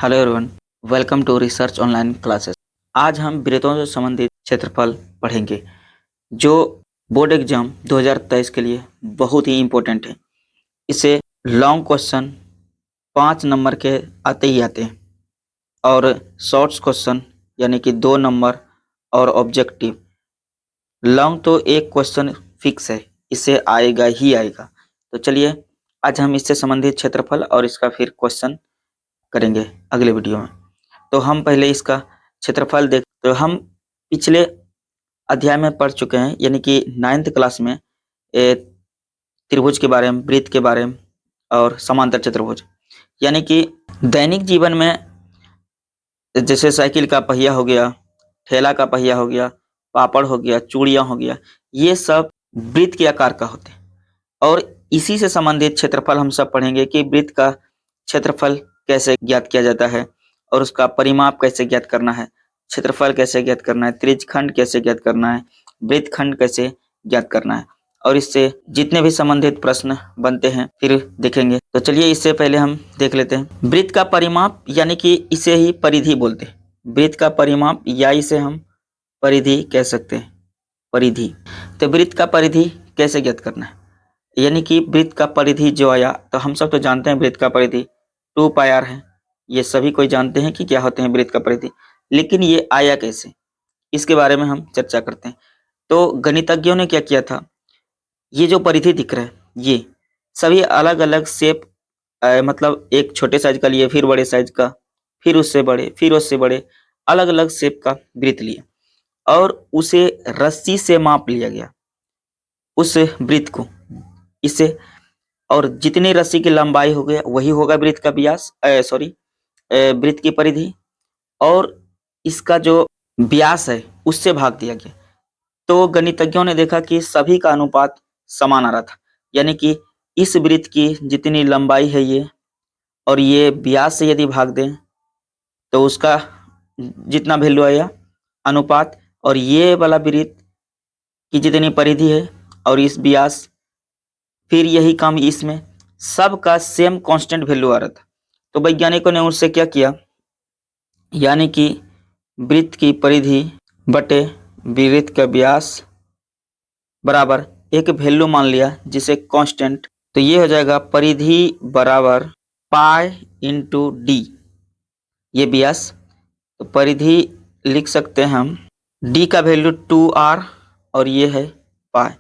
Hello everyone, welcome to research online classes. आज हम वृत्तों से संबंधित क्षेत्रफल पढ़ेंगे जो बोर्ड एग्जाम 2023 के लिए बहुत ही इम्पोर्टेंट है। इसे लॉन्ग क्वेश्चन 5 नंबर के आते ही आते हैं और शॉर्ट्स क्वेश्चन यानी कि 2 नंबर और ऑब्जेक्टिव। लॉन्ग तो एक क्वेश्चन फिक्स है, इसे आएगा ही आएगा। तो चलिए आज हम इससे संबंधित क्षेत्रफल और इसका फिर क्वेश्चन करेंगे अगले वीडियो में। तो हम पहले इसका क्षेत्रफल देख, तो हम पिछले अध्याय में पढ़ चुके हैं यानी कि 9th क्लास में त्रिभुज के बारे में, वृत्त के बारे में और समांतर चतुर्भुज। यानी कि दैनिक जीवन में जैसे साइकिल का पहिया हो गया, ठेला का पहिया हो गया, पापड़ हो गया, चूड़ियाँ हो गया, ये सब वृत्त के आकार का होते हैं। और इसी से संबंधित क्षेत्रफल हम सब पढ़ेंगे कि वृत्त का क्षेत्रफल कैसे ज्ञात किया जाता है और उसका परिमाप कैसे ज्ञात करना है, क्षेत्रफल कैसे ज्ञात करना है, त्रिज्यखंड कैसे ज्ञात करना है, वृत्तखंड कैसे ज्ञात करना है, और इससे जितने भी संबंधित प्रश्न बनते हैं फिर देखेंगे। तो चलिए इससे पहले हम देख लेते हैं वृत्त का परिमाप, यानी कि इसे ही परिधि बोलते हैं। वृत्त का परिमाप या इसे हम परिधि कह सकते हैं, परिधि। तो वृत्त का परिधि कैसे ज्ञात करना है, यानी कि वृत्त का परिधि जो आया, तो हम सब तो जानते हैं वृत्त का परिधि 2πr है। ये सभी कोई जानते हैं कि क्या होते हैं वृत्त का परिधि, लेकिन ये आया कैसे, इसके बारे में हम चर्चा करते हैं। तो गणितज्ञों ने क्या किया था, ये जो परिधि दिख रहा है ये सभी अलग अलग शेप, मतलब एक छोटे साइज का लिए, फिर बड़े साइज का, फिर उससे बड़े, फिर उससे बड़े, अलग अलग शेप का वृत्त लिए और उसे रस्सी से माप लिया गया उस वृत्त को, इसे। और जितनी रस्सी की लंबाई हो गया वही होगा वृत्त का व्यास, वृत्त की परिधि, और इसका जो व्यास है उससे भाग दिया गया। तो गणितज्ञों ने देखा कि सभी का अनुपात समान आ रहा था, यानी कि इस वृत्त की जितनी लंबाई है ये, और ये व्यास से यदि भाग दें तो उसका जितना वैल्यू आया अनुपात, और ये वाला वृत्त की जितनी परिधि है और इस व्यास, फिर यही काम इसमें, सबका सेम कांस्टेंट वैल्यू आ रहा था। तो वैज्ञानिकों ने उससे क्या किया, यानी कि वृत्त की परिधि बटे वृत्त का व्यास बराबर एक वैल्यू मान लिया जिसे कांस्टेंट। तो ये हो जाएगा परिधि बराबर पाई इंटू डी, ये व्यास। तो परिधि लिख सकते हैं हम, डी का वैल्यू 2r और ये है पाई।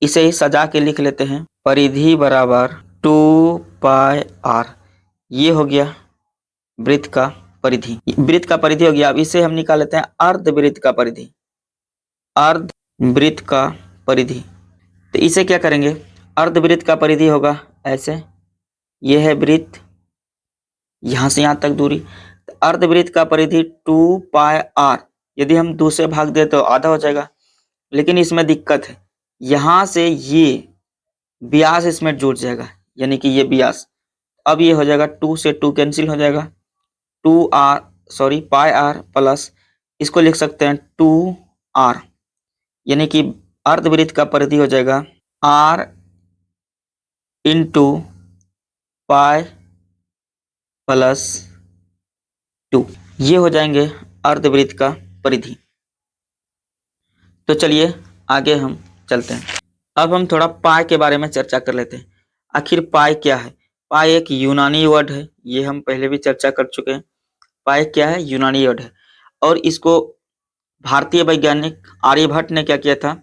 इसे ही सजा के लिख लेते हैं, परिधि बराबर 2πr। ये हो गया वृत्त का परिधि, वृत्त का परिधि हो गया। अब इसे हम निकाल लेते हैं अर्धवृत्त का परिधि, अर्धवृत्त का परिधि। तो इसे क्या करेंगे, अर्धवृत्त का परिधि होगा ऐसे, ये है वृत्त, यहाँ से यहाँ तक दूरी। तो अर्धवृत्त का परिधि 2πr, यदि हम 2 से भाग दे तो आधा हो जाएगा, लेकिन इसमें दिक्कत है, यहाँ से ये व्यास इसमें जुड़ जाएगा, यानी कि ये व्यास। अब ये हो जाएगा 2 से 2 कैंसिल हो जाएगा, 2r प्लस इसको लिख सकते हैं 2r, यानी कि अर्धवृत्त का परिधि हो जाएगा r इंटू पाई प्लस 2, ये हो जाएंगे अर्धवृत्त का परिधि। तो चलिए आगे हम चलते हैं। अब हम थोड़ा पाई के बारे में चर्चा कर लेते हैं। आखिर पाई क्या है? पाई एक यूनानी वर्ड है, ये हम पहले भी चर्चा कर चुके हैं। पाई क्या है? यूनानी वर्ड है, और इसको भारतीय वैज्ञानिक आर्यभट्ट ने क्या किया था,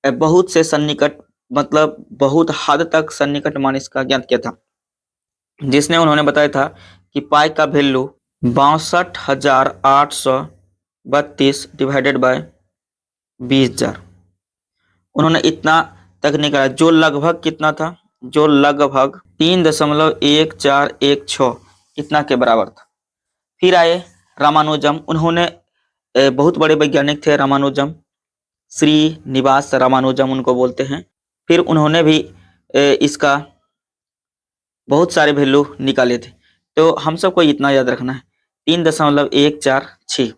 बहुत से सन्निकट, मतलब बहुत हद तक सन्निकट मान इसका ज्ञात किया था, जिसने उन्होंने बताया था कि पाई का वैल्यू 62,832 डिवाइडेड बाय 20,000। उन्होंने इतना तक निकाला, जो लगभग कितना था, जो लगभग 3.1416 इतना के बराबर था। फिर आए रामानुजम, उन्होंने बहुत बड़े वैज्ञानिक थे रामानुजम, श्रीनिवास रामानुजम उनको बोलते हैं। फिर उन्होंने भी इसका बहुत सारे वैल्यू निकाले थे। तो हम सबको इतना याद रखना है, 3.146।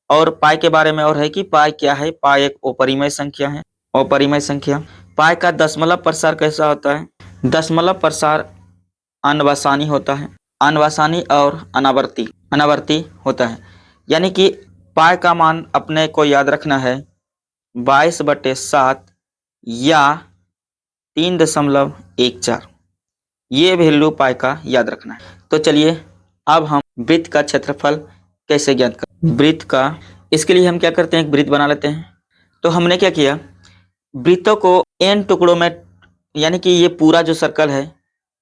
और पाई के बारे में और है कि पाई क्या है, पाई एक अपरिमेय संख्या है, अपरिमेय संख्या। पाई का दशमलव प्रसार कैसा होता है, दशमलव प्रसार अनवसानी होता है, अनवासानी और अनावर्ती अनावर्ती होता है। यानी कि पाई का मान अपने को याद रखना है 22/7 या 3.14। ये वैल्यू पाई का याद रखना है। तो चलिए अब हम वृत्त का क्षेत्रफल कैसे ज्ञात करें। वृत्त का, इसके लिए हम क्या करते हैं, एक वृत्त बना लेते हैं। तो हमने क्या किया, वृत्तों को n टुकड़ों में, यानी कि ये पूरा जो सर्कल है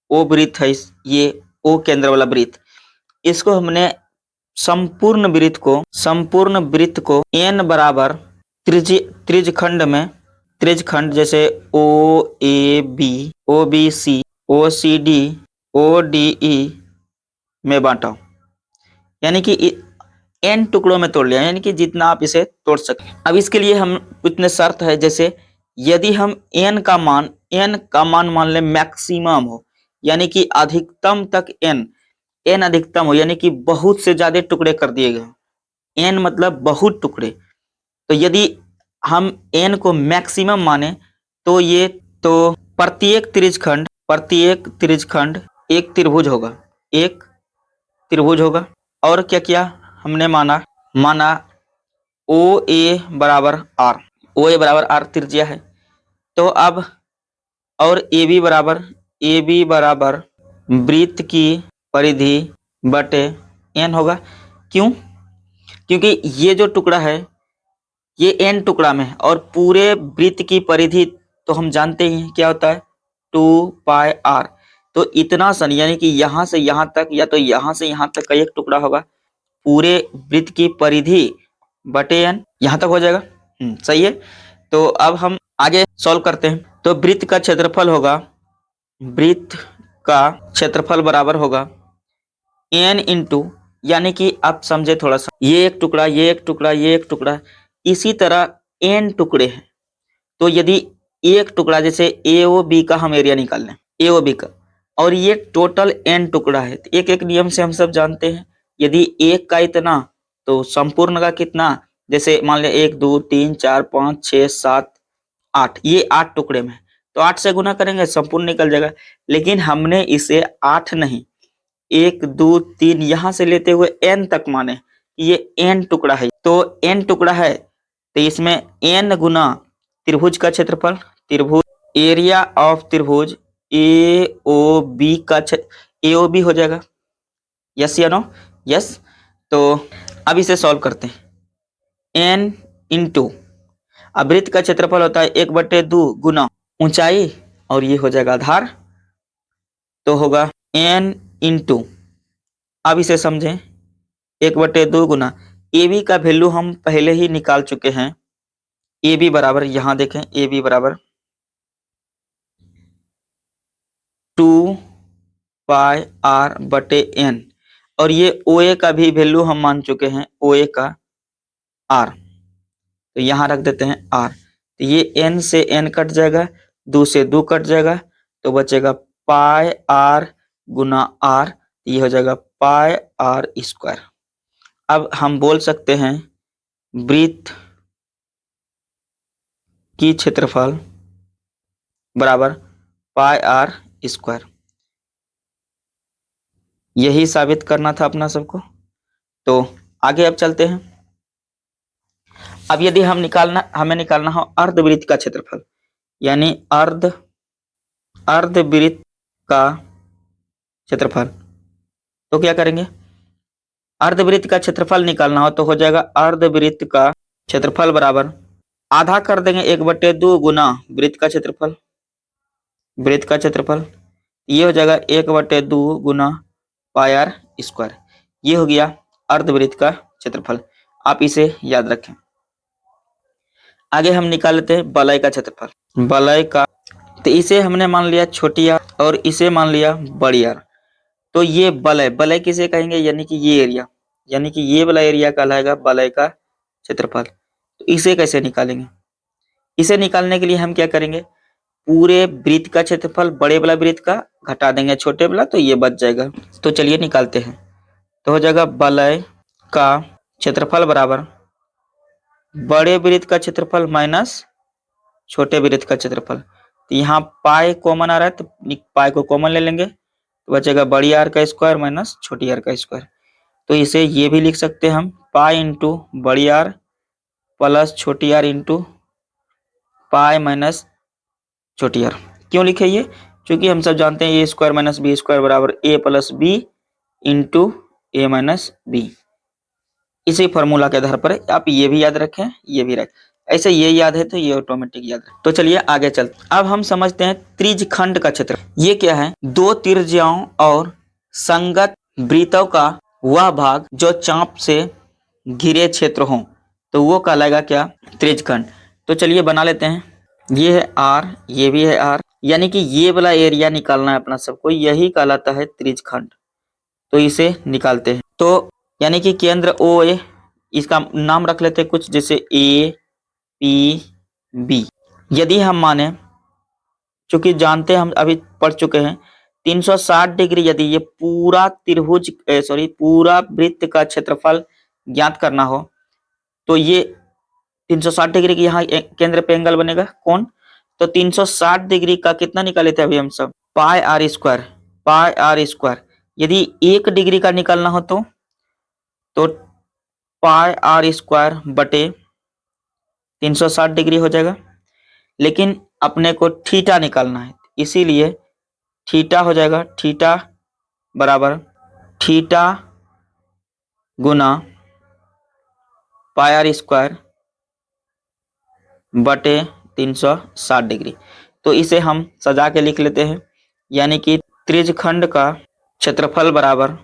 वो वृत्त है, ये ओ केंद्र वाला वृत्त, इसको हमने संपूर्ण वृत्त को n बराबर त्रिज्यखंड में, त्रिज्यखंड जैसे O A B, O B C, O C D, O D E में बांटा। यानी कि n टुकड़ों में तोड़ लिया, यानी कि जितना आप इसे तोड़ सकते। अब इसके लिए हम इतने शर्त है, जैसे यदि हम n का मान मान ले मैक्सिमम हो, यानी कि अधिकतम तक n अधिकतम हो, यानी कि बहुत से ज्यादा टुकड़े कर दिए गए, n मतलब बहुत टुकड़े। तो यदि हम n को मैक्सिमम माने तो ये तो प्रत्येक त्रिज्यखंड एक त्रिभुज होगा, और क्या किया हमने माना ओ ए बराबर आर त्रिज्या है। तो अब और ए बी बराबर वृत्त की परिधि बटे n होगा। क्यों? क्योंकि ये जो टुकड़ा है ये n टुकड़ा में है, और पूरे वृत्त की परिधि तो हम जानते ही हैं क्या होता है, 2πr। तो इतना सन, यानी कि यहाँ से यहाँ तक या तो यहाँ से यहाँ तक का एक टुकड़ा होगा, पूरे वृत्त की परिधि बटे n, यहाँ तक हो जाएगा। सही है। तो अब हम आगे सॉल्व करते हैं। तो वृत्त का क्षेत्रफल बराबर होगा n इंटू, यानी कि आप समझे थोड़ा सा, ये एक टुकड़ा, इसी तरह n टुकड़े हैं। तो यदि एक टुकड़ा, जैसे ए ओ बी का हम एरिया निकाल लें, ए ओ बी का, और ये टोटल n टुकड़ा है, तो एक एक नियम से हम सब जानते हैं, यदि एक का इतना तो संपूर्ण का कितना, जैसे मान लिया 1 2 3 4 5 6 7 8, ये 8 टुकड़े में, तो 8 से गुना करेंगे संपूर्ण निकल जाएगा। लेकिन हमने इसे 8 नहीं, 1 2 3 यहां से लेते हुए n तक माने, ये n टुकड़ा है। तो n टुकड़ा है तो इसमें n गुना त्रिभुज का क्षेत्रफल, एरिया ऑफ त्रिभुज ए ओ बी हो जाएगा। यस या नो? यस। तो अब इसे सॉल्व करते हैं। n इंटू, अब वृत्त का क्षेत्रफल होता है 1/2 गुना ऊंचाई, और ये हो जाएगा आधार, तो होगा n इंटू, अब इसे समझें, 1/2 गुना ए बी का वैल्यू हम पहले ही निकाल चुके हैं। ए बी बराबर, यहां देखें, ए बी बराबर 2πr/n, और ये ओ ए का भी वैल्यू हम मान चुके हैं, ओ ए का r, तो यहां रख देते हैं r। तो ये n से n कट जाएगा, 2 से 2 कट जाएगा, तो बचेगा πr गुना r, ये हो जाएगा πr²। अब हम बोल सकते हैं वृत्त की क्षेत्रफल बराबर πr²। यही साबित करना था अपना सबको। तो आगे अब चलते हैं। अब यदि हमें निकालना हो अर्धवृत्त का क्षेत्रफल, यानी अर्धवृत्त का क्षेत्रफल, तो क्या करेंगे, अर्धवृत्त का क्षेत्रफल निकालना हो तो हो जाएगा अर्धवृत्त का क्षेत्रफल बराबर आधा कर देंगे 1/2 गुना वृत्त का क्षेत्रफल, ये हो जाएगा 1/2 गुना πr²। ये हो गया अर्धवृत्त का क्षेत्रफल, आप इसे याद रखें। आगे हम निकाल लेते हैं वलय का क्षेत्रफल। वलय का, तो इसे हमने मान लिया छोटी आर और इसे मान लिया बड़ी आर। तो ये वलय किसे कहेंगे, यानी कि ये एरिया, यानी कि ये वाला एरिया कहलाएगा वलय का क्षेत्रफल। तो इसे कैसे निकालेंगे, इसे निकालने के लिए हम क्या करेंगे, पूरे वृत्त का क्षेत्रफल बड़े वाला वृत्त का घटा देंगे छोटे वाला, तो ये बच जाएगा। तो चलिए निकालते हैं। तो हो जाएगा वलय का क्षेत्रफल बराबर बड़े वृत्त का क्षेत्रफल माइनस छोटे वृत्त का क्षेत्रफल। तो यहाँ पाई कॉमन आ रहा है, तो पाई को कॉमन ले लेंगे, तो बचेगा बड़ी आर का स्क्वायर माइनस छोटी आर का स्क्वायर। तो इसे ये भी लिख सकते हैं हम पाई इंटू बड़ी आर प्लस छोटी आर इंटू पाई माइनस छोटी आर। क्यों लिखे ये? क्योंकि हम सब जानते हैं ए स्क्वायर माइनस बी स्क्वायर बराबर ए प्लस बी इंटू ए माइनस बी। इसी फॉर्मूला के आधार पर आप ये भी याद रखें, ये भी रखें, ऐसे ये याद है तो ये ऑटोमेटिक याद रखें। तो चलिए आगे चलते। अब हम समझते हैं त्रिज्यखंड का क्षेत्र। ये क्या है? दो त्रिज्याओं और संगत वृत्तों का वह भाग जो चाप से घिरे क्षेत्र हो, तो वो कहलाएगा क्या? त्रिज्यखंड। तो चलिए बना लेते हैं। ये है आर, ये भी है आर, यानी कि ये वाला एरिया निकालना है अपना सबको, यही कहलाता है त्रिज्यखंड। तो इसे निकालते हैं। तो यानी कि केंद्र ओ ए, इसका नाम रख लेते हैं कुछ, जैसे ए पी बी। यदि हम माने, चूंकि जानते हैं हम अभी पढ़ चुके हैं, 360 डिग्री यदि ये पूरा त्रिभुज पूरा वृत्त का क्षेत्रफल ज्ञात करना हो, तो ये 360 डिग्री की यहाँ केंद्र पे एंगल बनेगा कौन? तो 360 डिग्री का कितना निकाले थे अभी हम सब? Pi r square. Pi r square यदि 1 डिग्री का निकालना हो तो पाई आर स्क्वायर बटे 360 डिग्री हो जाएगा। लेकिन अपने को थीटा निकालना है, इसीलिए थीटा हो जाएगा, थीटा बराबर थीटा गुना पाई आर स्क्वायर बटे 360 डिग्री। तो इसे हम सजा के लिख लेते हैं, यानी कि त्रिज्यखंड का क्षेत्रफल बराबर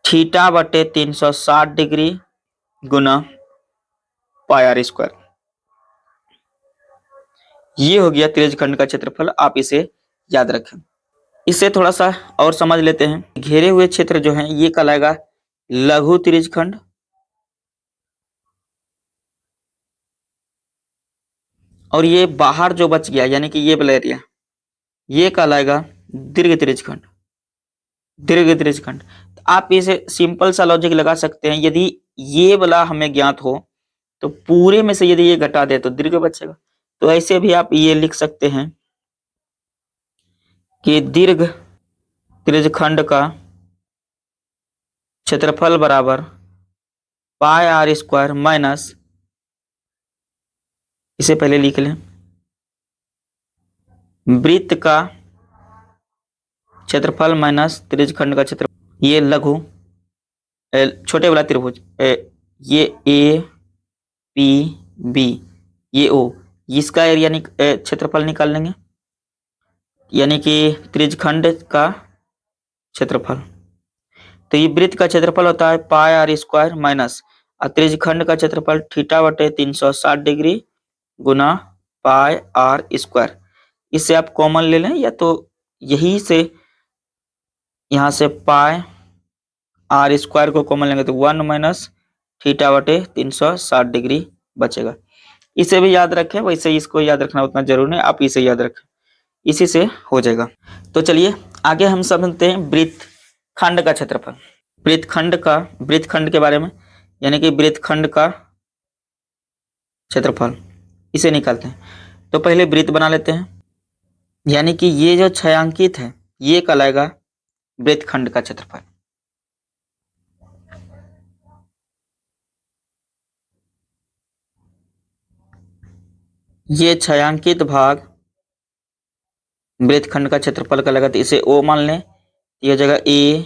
थीटा बटे 360 डिग्री गुना पाई आर स्क्वायर। ये हो गया त्रिज्यखंड का क्षेत्रफल, आप इसे याद रखें। इसे थोड़ा सा और समझ लेते हैं। घेरे हुए क्षेत्र जो है ये कहलाएगा लघु त्रिज्यखंड, और ये बाहर जो बच गया यानी कि ये वाला एरिया, ये कहलाएगा दीर्घ त्रिज्यखंड। दीर्घ त्रिज्यखंड। तो आप इसे सिंपल सा लॉजिक लगा सकते हैं, यदि ये वाला हमें ज्ञात हो तो पूरे में से यदि ये घटा दे तो दीर्घ बचेगा। तो ऐसे भी आप ये लिख सकते हैं कि दीर्घ त्रिज्यखंड का क्षेत्रफल बराबर पाई आर स्क्वायर माइनस, इसे पहले लिख लें, वृत्त का क्षेत्रफल माइनस त्रिज्यखंड का क्षेत्रफल। ये लघु छोटे वाला त्रिभुज, ये ए पी बी, ये ओ, इसका एरिया क्षेत्रफल निकाल लेंगे, यानी कि त्रिज्यखंड का क्षेत्रफल। तो ये वृत्त का क्षेत्रफल होता है पाई आर स्क्वायर माइनस त्रिज्यखंड का क्षेत्रफल थीटा बटे 360 डिग्री गुना पाई आर स्क्वायर। इससे आप कॉमन ले लें, या तो यही से यहां से पाई आर स्क्वायर को कॉमन लेंगे तो 1 माइनस थीटा बटे 360 डिग्री बचेगा। इसे भी याद रखें, वैसे इसको याद रखना उतना जरूरी नहीं, आप इसे याद रखें, इसी से हो जाएगा। तो चलिए आगे हम समझते हैं वृत्तखंड का क्षेत्रफल। वृत्तखंड के बारे में, यानी कि वृत्तखंड का क्षेत्रफल, इसे निकालते हैं। तो पहले वृत्त बना लेते हैं, यानी कि ये जो छायांकित है ये कहलाएगा वृत्तखंड का क्षेत्रफल। ये छायांकित भाग वृत्तखंड का क्षेत्रफल कहलाएगा, तो इसे ओ मान लें, ये हो जाएगा ए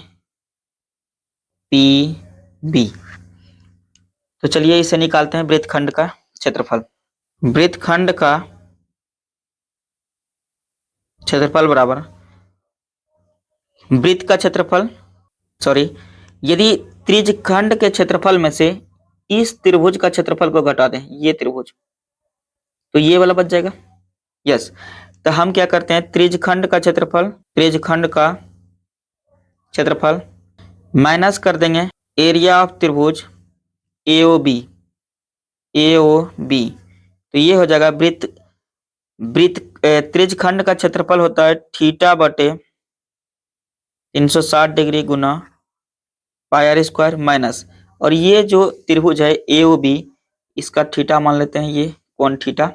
पी बी। तो चलिए इसे निकालते हैं वृत्तखंड का क्षेत्रफल। वृत्तखंड का क्षेत्रफल बराबर वृत्त का क्षेत्रफल, यदि त्रिज्यखंड के क्षेत्रफल में से इस त्रिभुज का क्षेत्रफल को घटा दें, ये त्रिभुज, तो ये वाला बच जाएगा। यस, तो हम क्या करते हैं, त्रिज्यखंड का क्षेत्रफल माइनस कर देंगे एरिया ऑफ त्रिभुज AOB। तो ये हो जाएगा त्रिज्यखंड का क्षेत्रफल होता है थीटा बटे 360 डिग्री गुना पाई आर स्क्वायर माइनस, और ये जो त्रिभुज है AOB, इसका थीटा मान लेते हैं, ये कोण थीटा,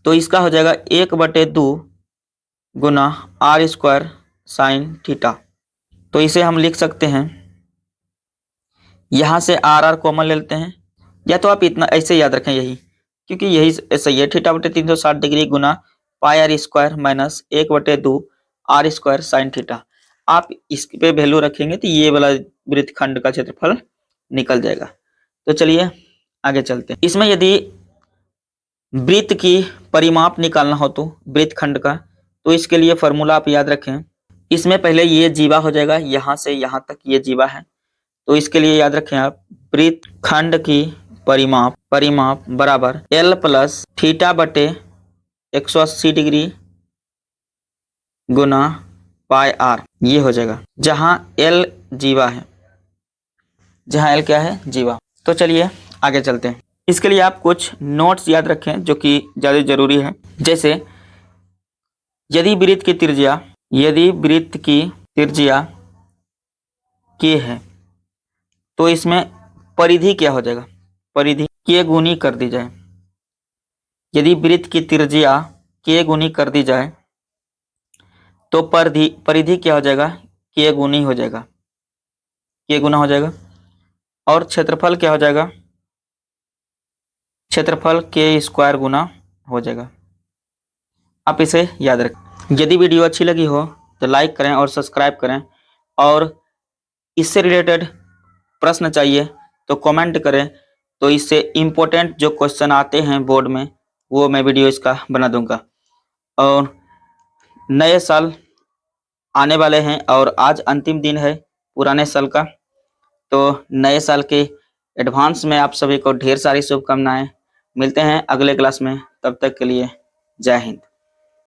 तो इसका हो जाएगा 1/2 गुना आर स्क्वायर साइन थीटा। तो इसे हम लिख सकते हैं, यहाँ से आर आर कॉमन ले लेते हैं, या तो आप इतना ऐसे याद रखें यही, क्योंकि यही सही है। थीटा बटे 360 डिग्री गुना pi r square minus 1/2 r square sine theta. आप इस पे वैल्यू रखेंगे तो ये वाला वृत्तखंड का क्षेत्रफल निकल जाएगा। तो चलिए आगे चलते हैं। इसमें यदि वृत्त की परिमाप निकालना हो तो वृत्तखंड का, तो इसके लिए फॉर्मूला आप याद रखें। इसमें पहले ये जीवा हो जाएगा, यहाँ से यहाँ तक ये जीवा है, तो इसके लिए याद रखें आप वृत्तखंड की परिमाप बराबर L प्लस थीटा बटे 180 डिग्री गुना पाई आर, ये हो जाएगा, जहां L जीवा है, जहां L क्या है, जीवा। तो चलिए आगे चलते हैं। इसके लिए आप कुछ नोट्स याद रखें जो कि ज़्यादा जरूरी है। जैसे यदि वृत्त की त्रिज्या k है, तो इसमें परिधि क्या हो जाएगा, परिधि k गुनी कर दी जाए। यदि वृत्त की त्रिज्या k गुनी कर दी जाए तो परिधि क्या हो जाएगा, k गुनी हो जाएगा, k गुना हो जाएगा। और क्षेत्रफल क्या हो जाएगा, क्षेत्रफल k स्क्वायर गुना हो जाएगा। आप इसे याद रखें। यदि वीडियो अच्छी लगी हो तो लाइक करें और सब्सक्राइब करें, और इससे रिलेटेड प्रश्न चाहिए तो कमेंट करें, तो इससे इम्पोर्टेंट जो क्वेश्चन आते हैं बोर्ड में वो मैं वीडियो इसका बना दूंगा। और नए साल आने वाले हैं और आज अंतिम दिन है पुराने साल का, तो नए साल के एडवांस में आप सभी को ढेर सारी शुभकामनाएं। मिलते हैं अगले क्लास में, तब तक के लिए जय हिंद।